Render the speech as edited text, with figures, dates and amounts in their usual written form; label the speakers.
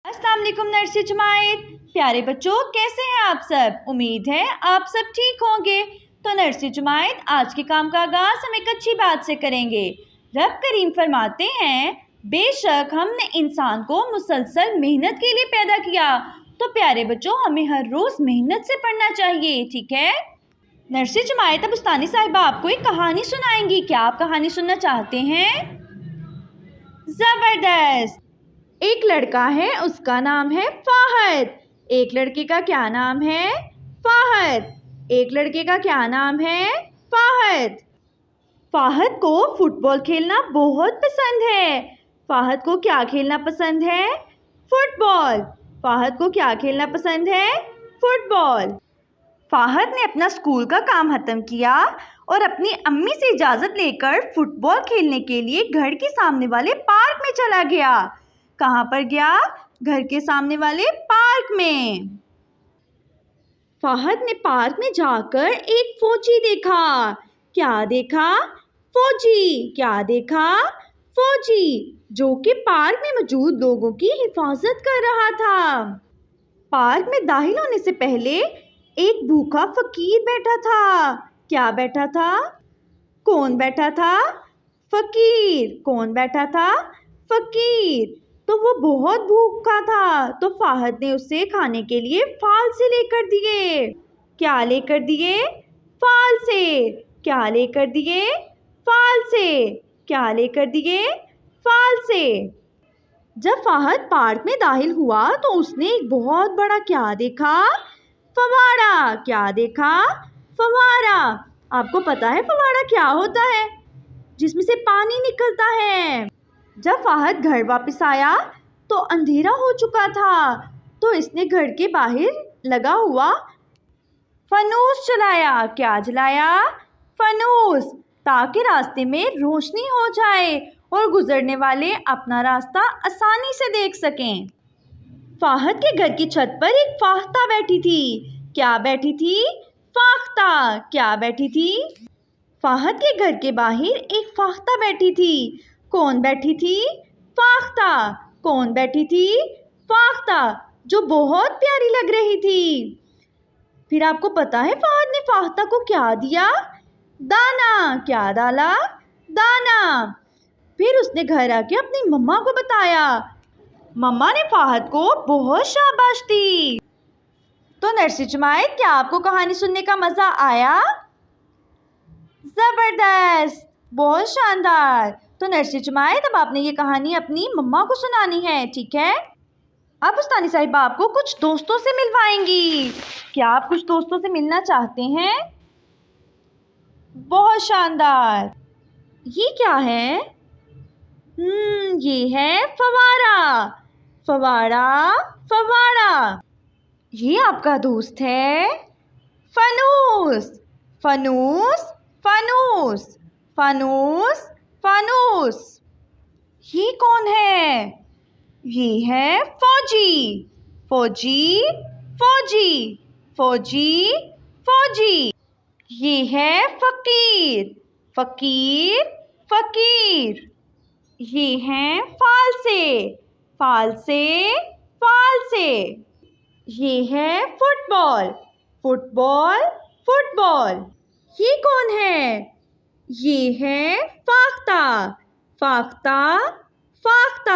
Speaker 1: अस्सलाम वालेकुम नर्सरी जमात। प्यारे बच्चों, कैसे हैं आप सब? उम्मीद है आप सब ठीक होंगे। तो नर्सरी जमात, आज के काम का आगाज़ हम एक अच्छी बात से करेंगे। रब करीम फरमाते हैं, बेशक हमने इंसान को मुसलसल मेहनत के लिए पैदा किया। तो प्यारे बच्चों, हमें हर रोज़ मेहनत से पढ़ना चाहिए, ठीक है? नर्सरी जमात, अब उस्तानी साहिबा आपको एक कहानी सुनाएंगी। क्या आप कहानी सुनना चाहते हैं? ज़बरदस्त। एक लड़का है, उसका नाम है फाहद। एक लड़के का क्या नाम है? फाहद। एक लड़के का क्या नाम है? फाहद। फाहद को फुटबॉल खेलना बहुत पसंद है। फाहद को क्या खेलना पसंद है? फुटबॉल। फाहद को क्या खेलना पसंद है? फुटबॉल। फाहद ने अपना स्कूल का काम ख़त्म किया और अपनी अम्मी से इजाज़त लेकर फुटबॉल खेलने के लिए घर के सामने वाले पार्क में चला गया। कहाँ पर गया? घर के सामने वाले पार्क में। फाहद ने पार्क में जाकर एक फौजी देखा। क्या देखा? फौजी। क्या देखा? फौजी, जो कि पार्क में मौजूद लोगों की हिफाजत कर रहा था। पार्क में दाखिल होने से पहले एक भूखा फकीर बैठा था। क्या बैठा था? कौन बैठा था? फकीर। कौन बैठा था? फकीर। तो वो बहुत भूखा था, तो फाहद ने उसे खाने के लिए फाल से लेकर दिए। क्या लेकर दिए? फाल से। क्या लेकर दिए? फाल से। क्या लेकर दिए? फाल से। जब फाहद पार्क में दाखिल हुआ तो उसने एक बहुत बड़ा क्या देखा? फव्वारा। क्या देखा? फव्वारा। आपको पता है फव्वारा क्या होता है? जिसमें से पानी निकलता है। जब फाहद घर वापस आया तो अंधेरा हो चुका था, तो इसने घर के बाहर लगा हुआ फनूस जलाया। क्या जलाया? फनूस, ताकि रास्ते में रोशनी हो जाए और गुजरने वाले अपना रास्ता आसानी से देख सकें। फाहद के घर की छत पर एक फाख्ता बैठी थी। क्या बैठी थी? फाख्ता। क्या बैठी थी? फाहद के घर के बाहर एक फाख्ता बैठी थी। कौन बैठी थी? फाख्ता। कौन बैठी थी? फाख्ता, जो बहुत प्यारी लग रही थी। फिर आपको पता है फाहद ने फाख्ता को क्या दिया? दाना। क्या डाला? दाना। फिर उसने घर आके अपनी मम्मा को बताया। मम्मा ने फाहद को बहुत शाबाश दी। तो नर्सरी जमात, क्या आपको कहानी सुनने का मज़ा आया? ज़बरदस्त, बहुत शानदार। तो नर्सरी जमात, अब आपने ये कहानी अपनी मम्मा को सुनानी है, ठीक है? अब उस्तानी साहिबा आपको कुछ दोस्तों से मिलवाएंगी। क्या आप कुछ दोस्तों से मिलना चाहते हैं? बहुत शानदार। ये क्या है? ये है फव्वारा। फव्वारा, फव्वारा। ये आपका दोस्त है फनूस। फनूस, फनूस, फनूस, फनूस। ये कौन है? ये है फौजी। फौजी, फौजी, फौजी, फौजी। ये है फकीर। फकीर, फकीर। ये हैं फालसे। फालसे, फालसे। ये है फुटबॉल। Football, football. ये कौन है? ये है फाख्ता। फाख्ता, फाख्ता।